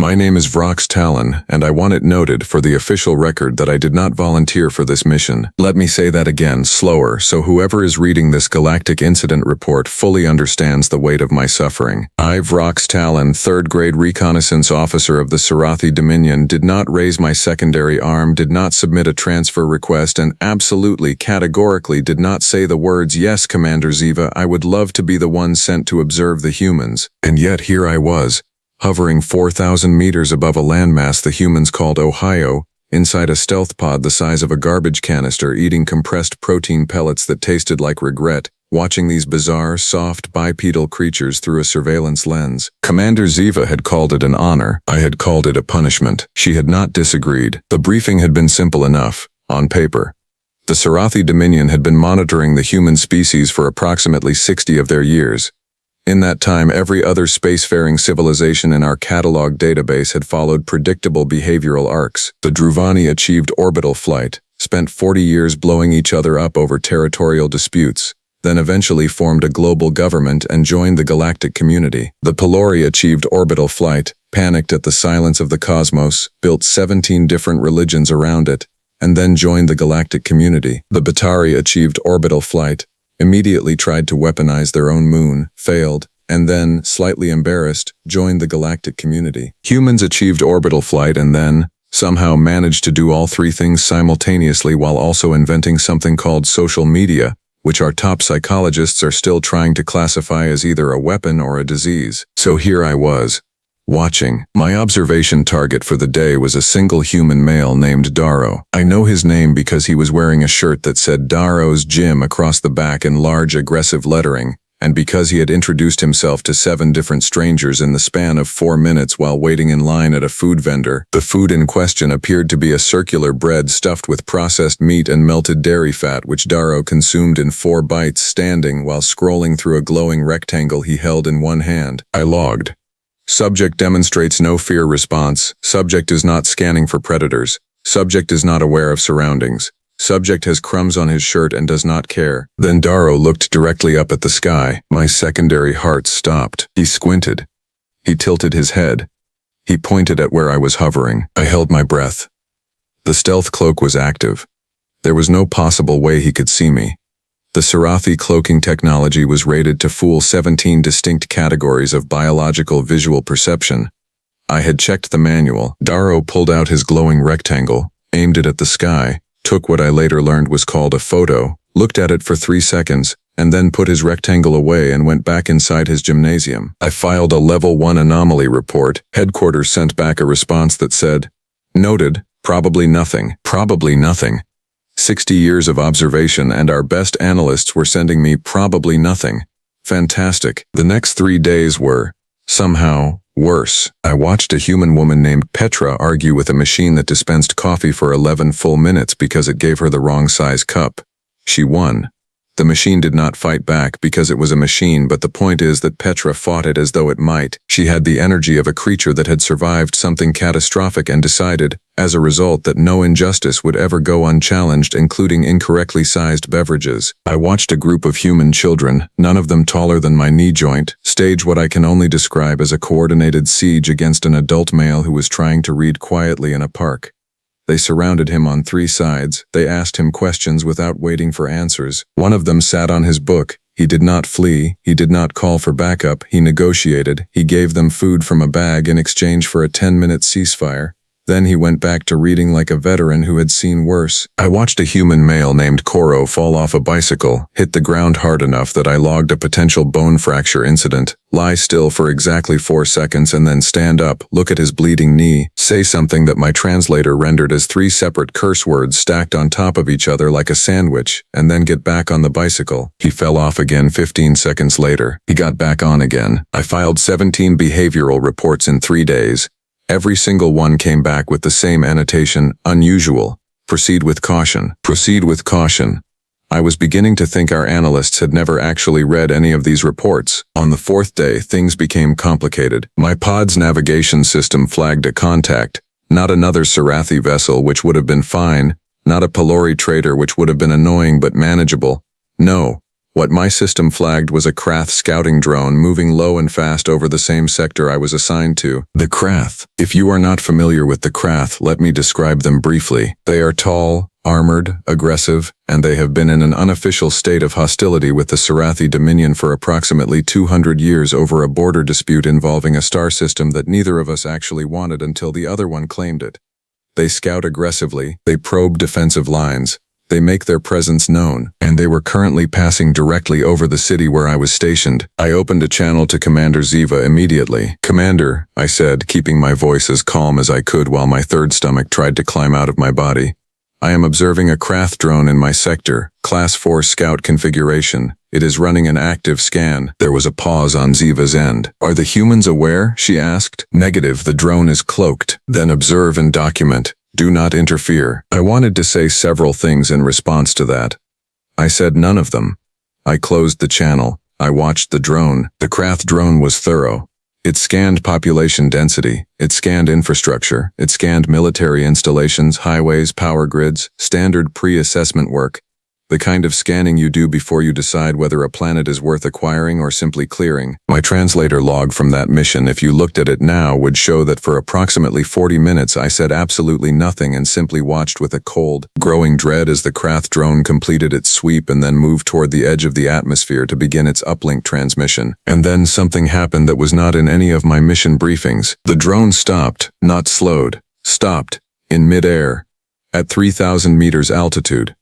My name is Vrox Talon, and I want it noted for the official record that I did not volunteer for this mission. Let me say that again, slower, so whoever is reading this galactic incident report fully understands the weight of my suffering. I, Vrox Talon, 3rd grade reconnaissance officer of the Sarathi Dominion, did not raise my secondary arm, did not submit a transfer request, and absolutely, categorically did not say the words, "Yes, Commander Ziva, I would love to be the one sent to observe the humans." And yet here I was, hovering 4,000 meters above a landmass the humans called Ohio, inside a stealth pod the size of a garbage canister, eating compressed protein pellets that tasted like regret, watching these bizarre, soft, bipedal creatures through a surveillance lens. Commander Ziva had called it an honor. I had called it a punishment. She had not disagreed. The briefing had been simple enough, on paper. The Sarathi Dominion had been monitoring the human species for approximately 60 of their years. In that time, every other spacefaring civilization in our catalog database had followed predictable behavioral arcs. The Druvani achieved orbital flight, spent 40 years blowing each other up over territorial disputes, then eventually formed a global government and joined the galactic community. The Pelori achieved orbital flight, panicked at the silence of the cosmos, built 17 different religions around it, and then joined the galactic community. The Batari achieved orbital flight, immediately tried to weaponize their own moon, failed, and then, slightly embarrassed, joined the galactic community. Humans achieved orbital flight and then, somehow managed to do all three things simultaneously while also inventing something called social media, which our top psychologists are still trying to classify as either a weapon or a disease. So here I was, watching. My observation target for the day was a single human male named Darrow. I know his name because he was wearing a shirt that said Darrow's Gym across the back in large aggressive lettering, and because he had introduced himself to 7 different strangers in the span of 4 minutes while waiting in line at a food vendor. The food in question appeared to be a circular bread stuffed with processed meat and melted dairy fat, which Darrow consumed in 4 bites standing while scrolling through a glowing rectangle he held in one hand. I logged. Subject demonstrates no fear response. Subject is not scanning for predators. Subject is not aware of surroundings. Subject has crumbs on his shirt and does not care. Then Darrow looked directly up at the sky. My secondary heart stopped. He squinted. He tilted his head. He pointed at where I was hovering. I held my breath. The stealth cloak was active. There was no possible way he could see me. The Sarathi cloaking technology was rated to fool 17 distinct categories of biological visual perception. I had checked the manual. Darrow pulled out his glowing rectangle, aimed it at the sky, took what I later learned was called a photo, looked at it for 3 seconds, and then put his rectangle away and went back inside his gymnasium. I filed a Level 1 anomaly report. Headquarters sent back a response that said, "Noted, probably nothing, probably nothing." 60 years of observation and our best analysts were sending me probably nothing. Fantastic. The next 3 days were, somehow, worse. I watched a human woman named Petra argue with a machine that dispensed coffee for 11 full minutes because it gave her the wrong size cup. She won. The machine did not fight back because it was a machine, but the point is that Petra fought it as though it might. She had the energy of a creature that had survived something catastrophic and decided, as a result, that no injustice would ever go unchallenged, including incorrectly sized beverages. I watched a group of human children, none of them taller than my knee joint, stage what I can only describe as a coordinated siege against an adult male who was trying to read quietly in a park. They surrounded him on 3 sides. They asked him questions without waiting for answers. One of them sat on his book. He did not flee. He did not call for backup. He negotiated. He gave them food from a bag in exchange for a 10-minute ceasefire. Then he went back to reading like a veteran who had seen worse. I watched a human male named Koro fall off a bicycle, hit the ground hard enough that I logged a potential bone fracture incident, lie still for exactly 4 seconds and then stand up, look at his bleeding knee, say something that my translator rendered as 3 separate curse words stacked on top of each other like a sandwich, and then get back on the bicycle. He fell off again 15 seconds later. He got back on again. I filed 17 behavioral reports in 3 days. Every single one came back with the same annotation, unusual. Proceed with caution. Proceed with caution. I was beginning to think our analysts had never actually read any of these reports. On the 4th day, things became complicated. My pod's navigation system flagged a contact, not another Sarathi vessel, which would have been fine, not a Pelori trader, which would have been annoying but manageable. No, What my system flagged was a Krath scouting drone moving low and fast over the same sector I was assigned to. The Krath. If you are not familiar with the Krath, let me describe them briefly. They are tall, armored, aggressive, and they have been in an unofficial state of hostility with the Sarathi Dominion for approximately 200 years over a border dispute involving a star system that neither of us actually wanted until the other one claimed it. They scout aggressively, they probe defensive lines, they make their presence known, and they were currently passing directly over the city where I was stationed. I opened a channel to Commander Ziva immediately. "Commander," I said, keeping my voice as calm as I could while my third stomach tried to climb out of my body. "I am observing a Krath drone in my sector, Class 4 Scout configuration. It is running an active scan." There was a pause on Ziva's end. "Are the humans aware?" she asked. "Negative, the drone is cloaked." "Then observe and document. Do not interfere." I wanted to say several things in response to that. I said none of them. I closed the channel. I watched the drone. The Krath drone was thorough. It scanned population density. It scanned infrastructure. It scanned military installations, highways, power grids, standard pre-assessment work. The kind of scanning you do before you decide whether a planet is worth acquiring or simply clearing. My translator log from that mission, if you looked at it now, would show that for approximately 40 minutes I said absolutely nothing and simply watched with a cold, growing dread as the Krath drone completed its sweep and then moved toward the edge of the atmosphere to begin its uplink transmission. And then something happened that was not in any of my mission briefings. The drone stopped, not slowed, stopped, in mid-air, at 3,000 meters altitude.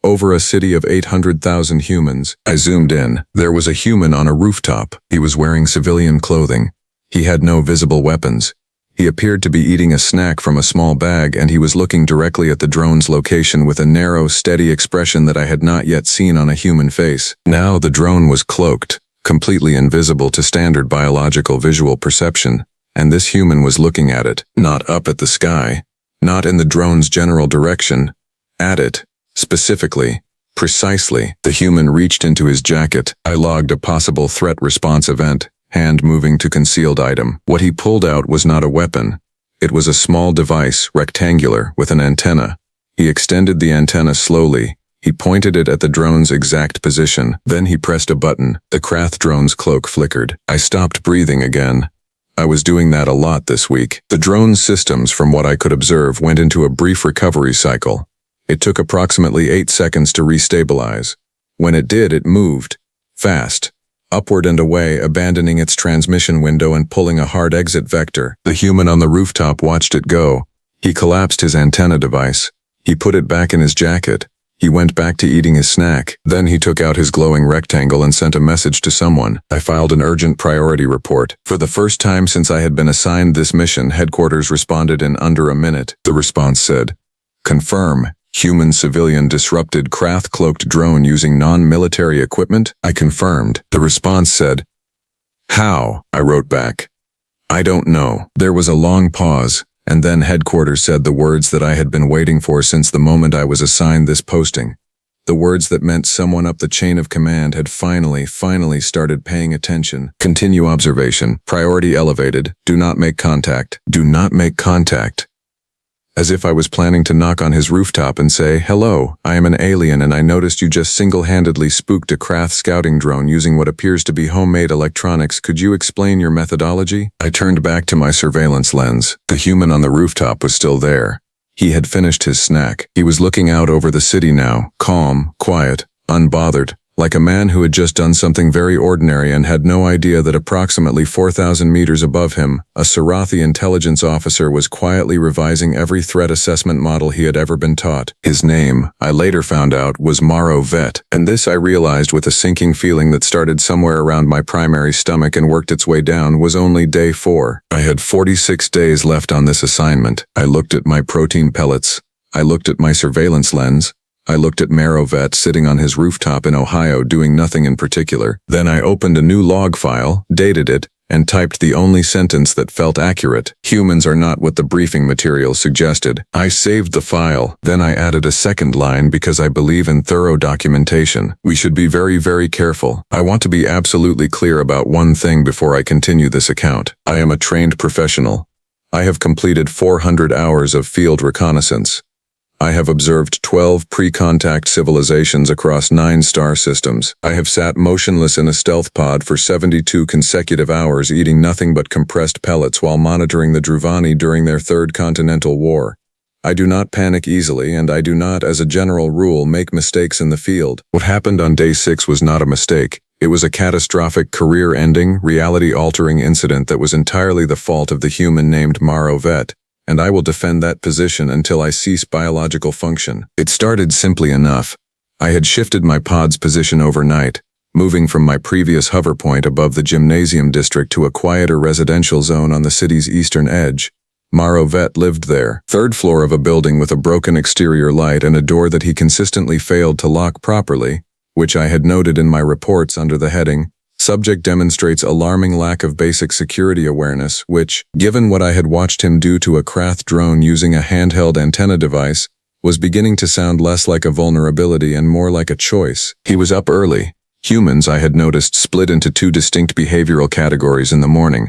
Over a city of 800,000 humans. I zoomed in. There was a human on a rooftop. He was wearing civilian clothing. He had no visible weapons. He appeared to be eating a snack from a small bag, and he was looking directly at the drone's location with a narrow, steady expression that I had not yet seen on a human face. Now the drone was cloaked, completely invisible to standard biological visual perception, and this human was looking at it, not up at the sky, not in the drone's general direction, at it. Specifically, precisely, the human reached into his jacket. I logged a possible threat response event, hand moving to concealed item. What he pulled out was not a weapon. It was a small device, rectangular, with an antenna. He extended the antenna slowly. He pointed it at the drone's exact position. Then he pressed a button. The Krath drone's cloak flickered. I stopped breathing again. I was doing that a lot this week. The drone's systems, from what I could observe, went into a brief recovery cycle. It took approximately 8 seconds to restabilize. When it did, it moved, fast, upward and away, abandoning its transmission window and pulling a hard exit vector. The human on the rooftop watched it go. He collapsed his antenna device. He put it back in his jacket. He went back to eating his snack. Then he took out his glowing rectangle and sent a message to someone. I filed an urgent priority report. For the first time since I had been assigned this mission, headquarters responded in under a minute. The response said, "Confirm. Human civilian disrupted Krath cloaked drone using non-military equipment." I confirmed. The response said, "How?" I wrote back, "I don't know." There was a long pause, and then headquarters said the words that I had been waiting for since the moment I was assigned this posting. The words that meant someone up the chain of command had finally started paying attention. Continue observation. Priority elevated. Do not make contact. Do not make contact. As if I was planning to knock on his rooftop and say, "Hello, I am an alien and I noticed you just single-handedly spooked a Krath scouting drone using what appears to be homemade electronics. Could you explain your methodology?" I turned back to my surveillance lens. The human on the rooftop was still there. He had finished his snack. He was looking out over the city now, calm, quiet, unbothered, like a man who had just done something very ordinary and had no idea that approximately 4,000 meters above him, a Sarathi intelligence officer was quietly revising every threat assessment model he had ever been taught. His name, I later found out, was Maro Vet, and this I realized with a sinking feeling that started somewhere around my primary stomach and worked its way down, was only day 4. I had 46 days left on this assignment. I looked at my protein pellets. I looked at my surveillance lens. I looked at Marovet sitting on his rooftop in Ohio doing nothing in particular. Then I opened a new log file, dated it, and typed the only sentence that felt accurate. Humans are not what the briefing material suggested. I saved the file. Then I added a second line because I believe in thorough documentation. We should be very, very careful. I want to be absolutely clear about one thing before I continue this account. I am a trained professional. I have completed 400 hours of field reconnaissance. I have observed 12 pre-contact civilizations across 9 star systems. I have sat motionless in a stealth pod for 72 consecutive hours eating nothing but compressed pellets while monitoring the Druvani during their Third Continental War. I do not panic easily, and I do not, as a general rule, make mistakes in the field. What happened on day 6 was not a mistake. It was a catastrophic, career-ending, reality-altering incident that was entirely the fault of the human named Maro Vet, and I will defend that position until I cease biological function. It started simply enough. I had shifted my pod's position overnight, moving from my previous hover point above the gymnasium district to a quieter residential zone on the city's eastern edge. Maro Vet lived there, 3rd floor of a building with a broken exterior light and a door that he consistently failed to lock properly, which I had noted in my reports under the heading, "Subject demonstrates alarming lack of basic security awareness," which, given what I had watched him do to a Krath drone using a handheld antenna device, was beginning to sound less like a vulnerability and more like a choice. He was up early. Humans, I had noticed, split into 2 distinct behavioral categories in the morning.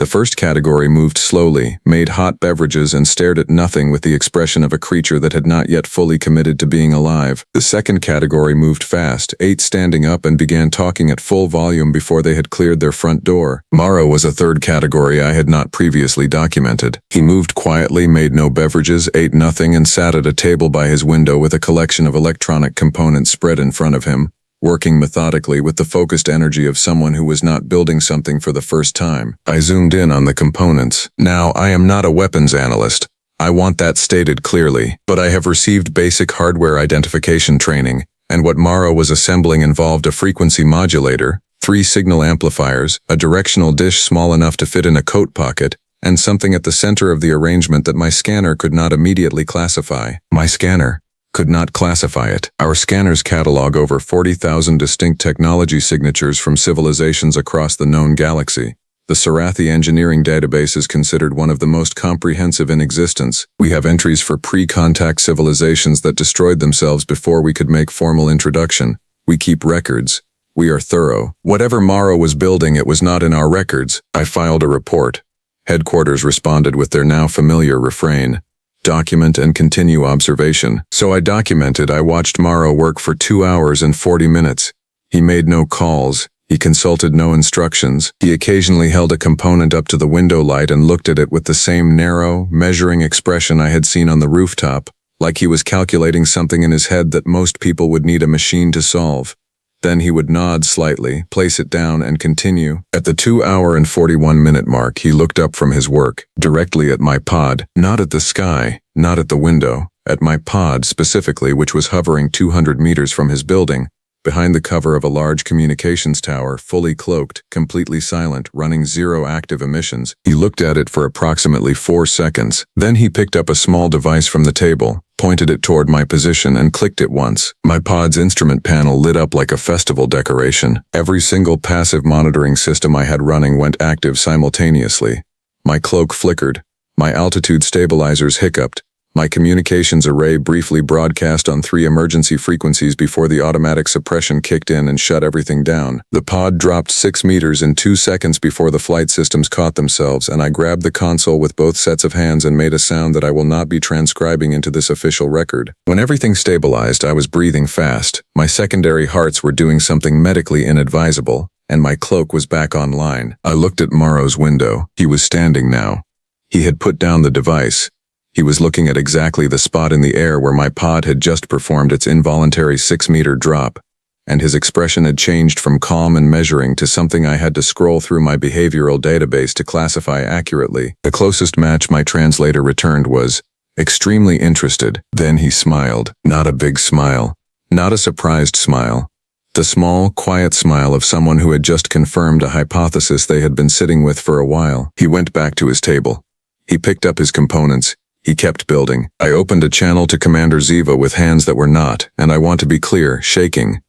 The first category moved slowly, made hot beverages, and stared at nothing with the expression of a creature that had not yet fully committed to being alive. The second category moved fast, ate standing up, and began talking at full volume before they had cleared their front door. Maro was a third category I had not previously documented. He moved quietly, made no beverages, ate nothing, and sat at a table by his window with a collection of electronic components spread in front of him, working methodically with the focused energy of someone who was not building something for the first time. I zoomed in on the components. Now, I am not a weapons analyst. I want that stated clearly, but I have received basic hardware identification training, and what Maro was assembling involved a frequency modulator, 3 signal amplifiers, a directional dish small enough to fit in a coat pocket, and something at the center of the arrangement that my scanner could not immediately classify. My scanner could not classify it. Our scanners catalog over 40,000 distinct technology signatures from civilizations across the known galaxy. The Sarathi engineering database is considered one of the most comprehensive in existence. We have entries for pre-contact civilizations that destroyed themselves before we could make formal introduction. We keep records. We are thorough. Whatever Maro was building, it was not in our records. I filed a report. Headquarters responded with their now familiar refrain: "Document and continue observation." So I documented. I watched Maro work for 2 hours and 40 minutes. He made no calls. He consulted no instructions. He occasionally held a component up to the window light and looked at it with the same narrow, measuring expression I had seen on the rooftop, like he was calculating something in his head that most people would need a machine to solve. Then he would nod slightly, place it down, and continue. At the 2 hour and 41-minute mark, he looked up from his work, directly at my pod, not at the sky, not at the window, at my pod specifically, which was hovering 200 meters from his building, behind the cover of a large communications tower, fully cloaked, completely silent, running 0 active emissions. He looked at it for approximately 4 seconds. Then he picked up a small device from the table, pointed it toward my position, and clicked it once. My pod's instrument panel lit up like a festival decoration. Every single passive monitoring system I had running went active simultaneously. My cloak flickered. My altitude stabilizers hiccuped. My communications array briefly broadcast on 3 emergency frequencies before the automatic suppression kicked in and shut everything down. The pod dropped 6 meters in 2 seconds before the flight systems caught themselves, and I grabbed the console with both sets of hands and made a sound that I will not be transcribing into this official record. When everything stabilized, I was breathing fast. My secondary hearts were doing something medically inadvisable, and my cloak was back online. I looked at Maro's window. He was standing now. He had put down the device. He was looking at exactly the spot in the air where my pod had just performed its involuntary 6-meter drop, and his expression had changed from calm and measuring to something I had to scroll through my behavioral database to classify accurately. The closest match my translator returned was extremely interested. Then he smiled. Not a big smile. Not a surprised smile. The small, quiet smile of someone who had just confirmed a hypothesis they had been sitting with for a while. He went back to his table. He picked up his components. He kept building. I opened a channel to Commander Ziva with hands that were not, and I want to be clear, shaking.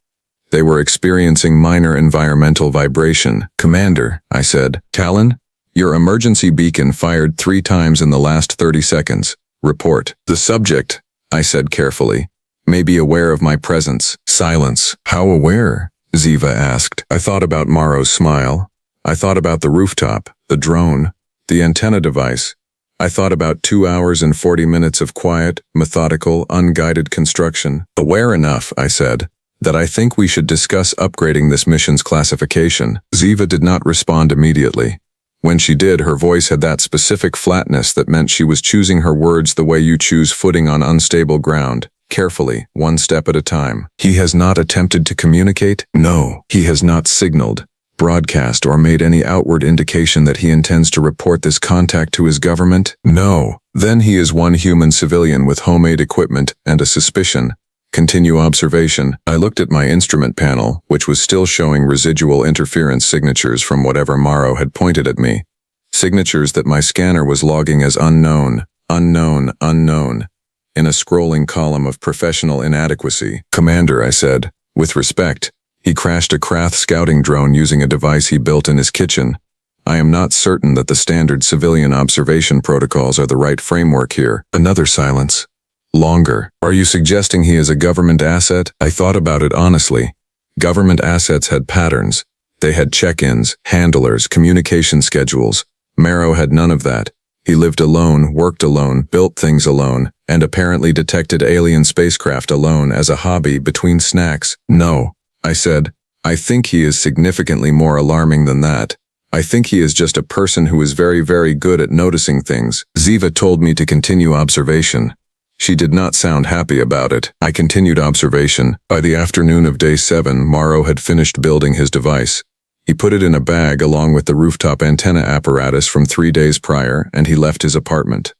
They were experiencing minor environmental vibration. "Commander," I said. "Talon, your emergency beacon fired 3 times in the last 30 seconds. Report." "The subject," I said carefully, "may be aware of my presence." Silence. "How aware?" Ziva asked. I thought about Maro's smile. I thought about the rooftop, the drone, the antenna device. I thought about 2 hours and 40 minutes of quiet, methodical, unguided construction. Aware enough, I said, that I think we should discuss upgrading this mission's classification. Ziva did not respond immediately. When she did, her voice had that specific flatness that meant she was choosing her words the way you choose footing on unstable ground, carefully, one step at a time. He has not attempted to communicate? No. He has not signaled, broadcast, or made any outward indication that he intends to report this contact to his government? No. Then he is one human civilian with homemade equipment and a suspicion. Continue observation. I looked at my instrument panel, which was still showing residual interference signatures from whatever Morrow had pointed at me. Signatures that my scanner was logging as unknown, unknown, unknown, in a scrolling column of professional inadequacy. Commander, I said, with respect, he crashed a Krath scouting drone using a device he built in his kitchen. I am not certain that the standard civilian observation protocols are the right framework here. Another silence. Longer. Are you suggesting he is a government asset? I thought about it honestly. Government assets had patterns. They had check-ins, handlers, communication schedules. Morrow had none of that. He lived alone, worked alone, built things alone, and apparently detected alien spacecraft alone as a hobby between snacks. No, I said. I think he is significantly more alarming than that. I think he is just a person who is very, very good at noticing things. Ziva told me to continue observation. She did not sound happy about it. I continued observation. By the afternoon of day 7, Morrow had finished building his device. He put it in a bag along with the rooftop antenna apparatus from 3 days prior, and he left his apartment.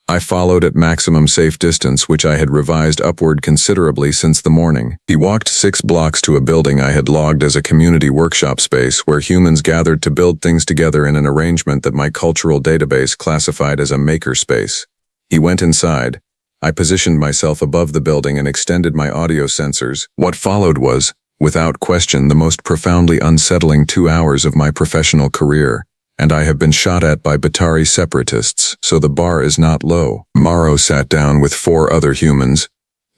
I followed at maximum safe distance, which I had revised upward considerably since the morning. He walked 6 blocks to a building I had logged as a community workshop space where humans gathered to build things together in an arrangement that my cultural database classified as a maker space. He went inside. I positioned myself above the building and extended my audio sensors. What followed was, without question, the most profoundly unsettling 2 hours of my professional career, and I have been shot at by Batari separatists, so the bar is not low. Morrow sat down with 4 other humans.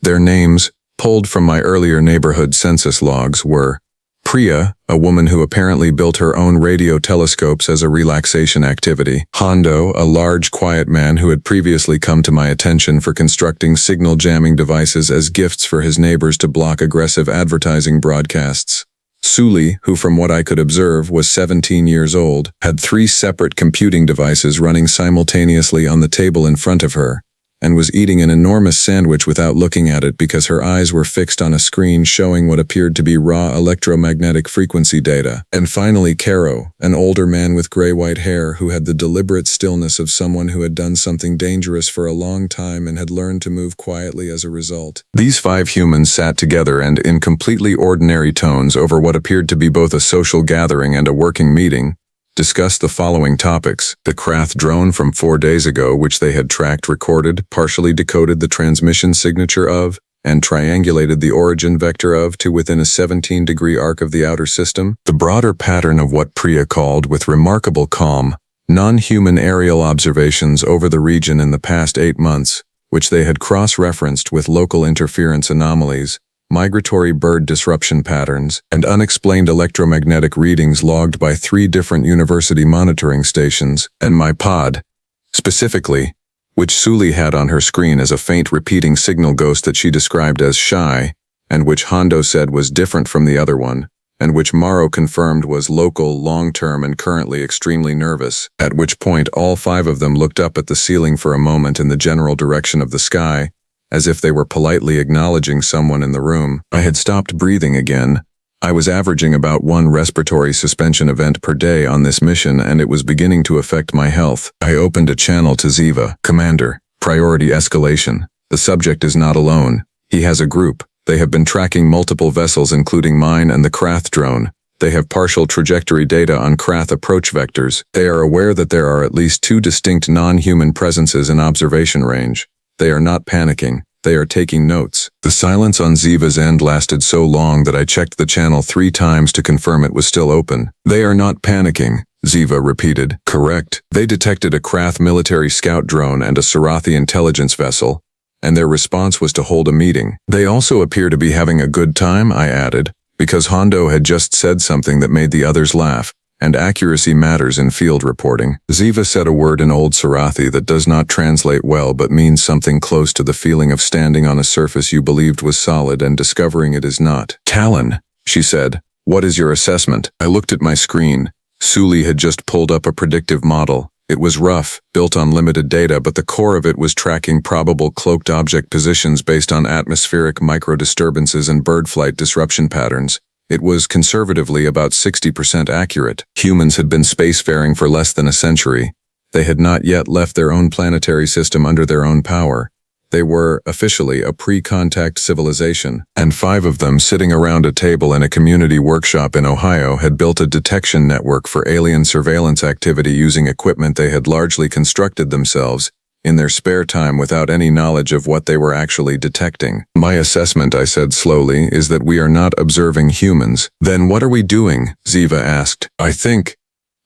Their names, pulled from my earlier neighborhood census logs, were Priya, a woman who apparently built her own radio telescopes as a relaxation activity. Hondo, a large, quiet man who had previously come to my attention for constructing signal jamming devices as gifts for his neighbors to block aggressive advertising broadcasts. Suli, who from what I could observe was 17 years old, had 3 separate computing devices running simultaneously on the table in front of her, and was eating an enormous sandwich without looking at it because her eyes were fixed on a screen showing what appeared to be raw electromagnetic frequency data. And finally Caro, an older man with gray-white hair who had the deliberate stillness of someone who had done something dangerous for a long time and had learned to move quietly as a result. These 5 humans sat together and, in completely ordinary tones over what appeared to be both a social gathering and a working meeting, discussed the following topics: the Krath drone from 4 days ago, which they had tracked, recorded, partially decoded the transmission signature of, and triangulated the origin vector of to within a 17-degree arc of the outer system. The broader pattern of what Priya called, with remarkable calm, non-human aerial observations over the region in the past 8 months, which they had cross-referenced with local interference anomalies, migratory bird disruption patterns, and unexplained electromagnetic readings logged by 3 different university monitoring stations, and my pod, specifically, which Suli had on her screen as a faint repeating signal ghost that she described as shy, and which Hondo said was different from the other one, and which Morrow confirmed was local, long-term, and currently extremely nervous, at which point all 5 of them looked up at the ceiling for a moment in the general direction of the sky, as if they were politely acknowledging someone in the room. I had stopped breathing again. I was averaging about 1 respiratory suspension event per day on this mission, and it was beginning to affect my health. I opened a channel to Ziva. Commander, priority escalation. The subject is not alone. He has a group. They have been tracking multiple vessels including mine and the Krath drone. They have partial trajectory data on Krath approach vectors. They are aware that there are at least 2 distinct non-human presences in observation range. They are not panicking. They are taking notes. The silence on Ziva's end lasted so long that I checked the channel 3 times to confirm it was still open. They are not panicking, Ziva repeated. Correct. They detected a Krath military scout drone and a Sarathi intelligence vessel, and their response was to hold a meeting. They also appear to be having a good time, I added, because Hondo had just said something that made the others laugh, and accuracy matters in field reporting. Ziva said a word in Old Sarathi that does not translate well but means something close to the feeling of standing on a surface you believed was solid and discovering it is not. Talon, she said, what is your assessment? I looked at my screen. Suli had just pulled up a predictive model. It was rough, built on limited data, but the core of it was tracking probable cloaked object positions based on atmospheric microdisturbances and bird flight disruption patterns. It was conservatively about 60% accurate. Humans had been spacefaring for less than a century. They had not yet left their own planetary system under their own power. They were, officially, a pre-contact civilization, and 5 of them sitting around a table in a community workshop in Ohio had built a detection network for alien surveillance activity using equipment they had largely constructed themselves in their spare time without any knowledge of what they were actually detecting. My assessment, I said slowly, is that we are not observing humans. Then what are we doing? Ziva asked. I think,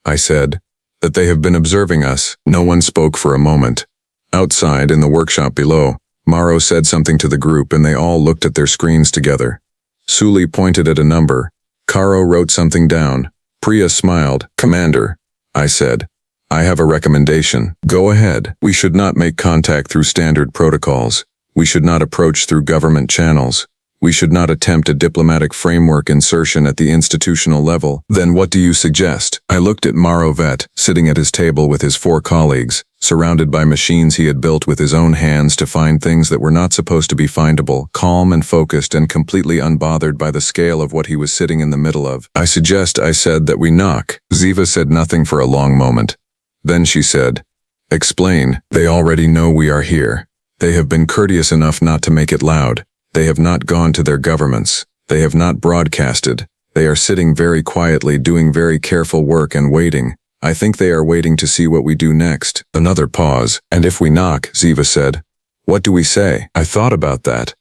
I said, that they have been observing us. No one spoke for a moment. Outside, in the workshop below, Morrow said something to the group and they all looked at their screens together. Suli pointed at a number. Karo wrote something down. Priya smiled. Commander, I said, I have a recommendation. Go ahead. We should not make contact through standard protocols. We should not approach through government channels. We should not attempt a diplomatic framework insertion at the institutional level. Then what do you suggest? I looked at Morrow Vet, sitting at his table with his 4 colleagues, surrounded by machines he had built with his own hands to find things that were not supposed to be findable, calm and focused and completely unbothered by the scale of what he was sitting in the middle of. I said that we knock. Ziva said nothing for a long moment. Then she said, explain. They already know we are here. They have been courteous enough not to make it loud. They have not gone to their governments. They have not broadcasted. They are sitting very quietly doing very careful work and waiting. I think they are waiting to see what we do next. Another pause. And if we knock, Ziva said, what do we say? I thought about that.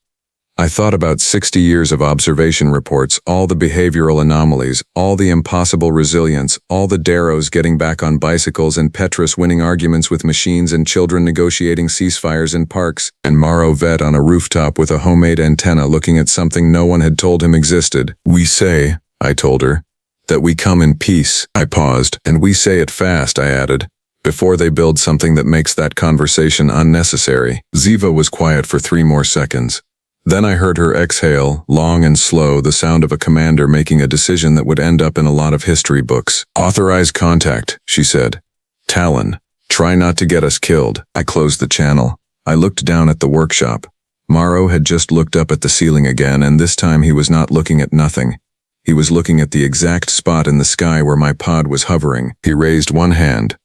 I thought about 60 years of observation reports, all the behavioral anomalies, all the impossible resilience, all the Darrows getting back on bicycles and Petrus winning arguments with machines and children negotiating ceasefires in parks, and Morrow Vet on a rooftop with a homemade antenna looking at something no one had told him existed. We say, I told her, that we come in peace. I paused, and we say it fast, I added, before they build something that makes that conversation unnecessary. Ziva was quiet for 3 more seconds. Then I heard her exhale, long and slow, the sound of a commander making a decision that would end up in a lot of history books. Authorize contact, she said. Talon, try not to get us killed. I closed the channel. I looked down at the workshop. Morrow had just looked up at the ceiling again, and this time he was not looking at nothing. He was looking at the exact spot in the sky where my pod was hovering. He raised one hand.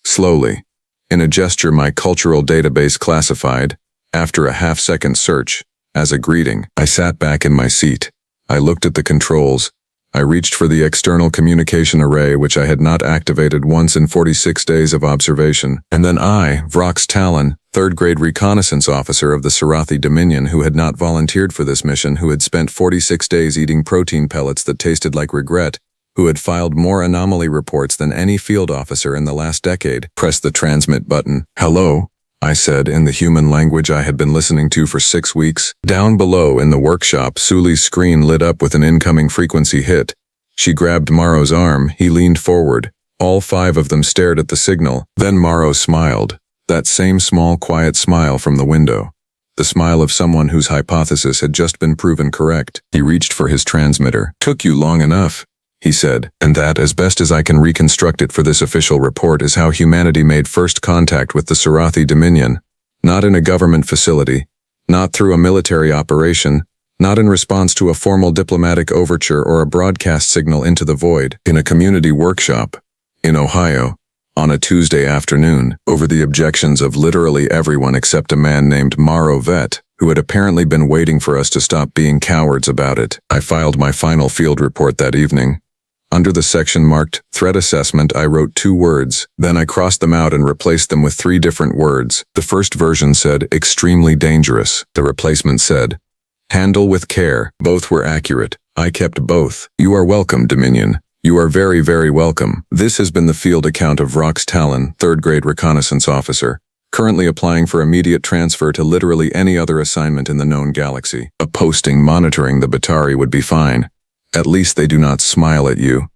Slowly. In a gesture my cultural database classified, after a half-second search, as a greeting. I sat back in my seat. I looked at the controls. I reached for the external communication array, which I had not activated once in 46 days of observation. And then I, Vrox Talon, 3rd grade reconnaissance officer of the Sarathi Dominion who had not volunteered for this mission, who had spent 46 days eating protein pellets that tasted like regret, who had filed more anomaly reports than any field officer in the last decade, pressed the transmit button. Hello, I said in the human language I had been listening to for 6 weeks. Down below in the workshop, Suli's screen lit up with an incoming frequency hit. She grabbed Morrow's arm. He leaned forward. All 5 of them stared at the signal. Then Morrow smiled. That same small, quiet smile from the window. The smile of someone whose hypothesis had just been proven correct. He reached for his transmitter. Took you long enough, he said, and that, as best as I can reconstruct it for this official report, is how humanity made first contact with the Sarathi Dominion. Not in a government facility, not through a military operation, not in response to a formal diplomatic overture or a broadcast signal into the void. In a community workshop, in Ohio, on a Tuesday afternoon, over the objections of literally everyone except a man named Morrow Vet, who had apparently been waiting for us to stop being cowards about it. I filed my final field report that evening. Under the section marked Threat Assessment, I wrote 2 words. Then I crossed them out and replaced them with 3 different words. The first version said, extremely dangerous. The replacement said, handle with care. Both were accurate. I kept both. You are welcome, Dominion. You are very, very welcome. This has been the field account of Vrox Talon, 3rd grade reconnaissance officer, currently applying for immediate transfer to literally any other assignment in the known galaxy. A posting monitoring the Batari would be fine. At least they do not smile at you.